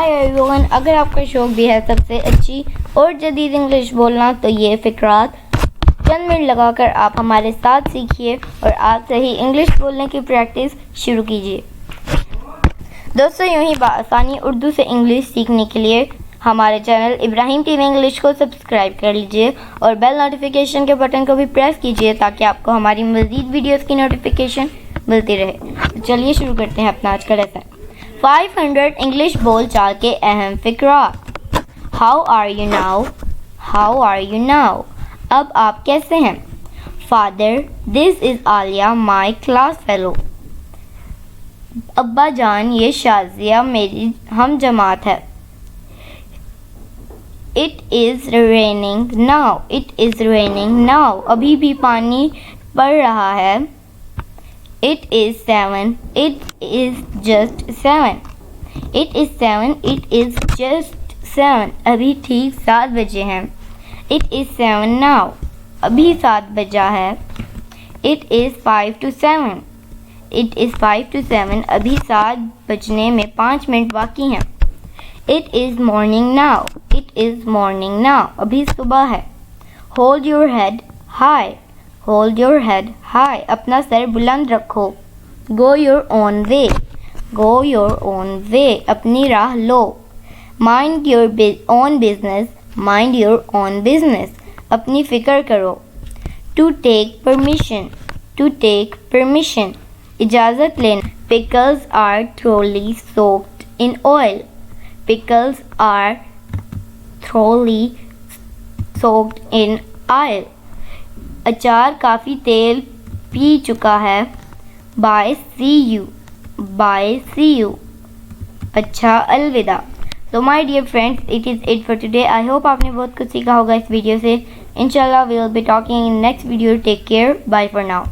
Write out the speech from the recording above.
Hi everyone, अगर आपका शौक भी है सबसे अच्छी और जदीद इंग्लिश बोलना तो ये फ़िक्रात चंद मिनट लगाकर आप हमारे साथ सीखिए और आज से ही इंग्लिश बोलने की प्रैक्टिस शुरू कीजिए। दोस्तों, यूं ही आसानी उर्दू से इंग्लिश सीखने के लिए हमारे चैनल इब्राहिम टीवी इंग्लिश को सब्सक्राइब कर लीजिए और बेल नोटिफिकेशन के बटन को भी प्रेस कीजिए ताकि आपको हमारी मज़ीद वीडियोस की नोटिफिकेशन मिलती रहे। तो चलिए शुरू करते हैं अपना आज का लेसन। 500 इंग्लिश बोल चाल के अहम फ़िक्रात। How are you now? How are you now? अब आप कैसे हैं? Father, this is Alia my class fellow. अब्बा जान, ये शाजिया मेरी हम जमात है। It is raining now. It is raining now. अभी भी पानी पड़ रहा है। It is 7. It is just 7. It is 7. It is just 7. अभी ठीक 7 बजे हैं। It is 7 now. अभी 7 बजा है। It is 5 to 7. It is 5 to 7. अभी 7 बजने में 5 मिनट बाकी हैं। It is morning now. It is morning now. अभी सुबह है। Hold your head high. Hold your head high. अपना सर बुलंद रखो। Go your own way. Go your own way. अपनी राह लो। Mind your own business. Mind your own business. अपनी फिक्र करो। To take permission. To take permission. इजाज़त लेना। Pickles are thoroughly soaked in oil. Pickles are thoroughly soaked in oil. अचार काफ़ी तेल पी चुका है। Bye, see you. Bye, see you. अच्छा, अलविदा। So my dear friends, it is it for today. I hope आपने बहुत कुछ सीखा होगा इस वीडियो से। Inshallah we will be talking in next video. Take care. Bye for now.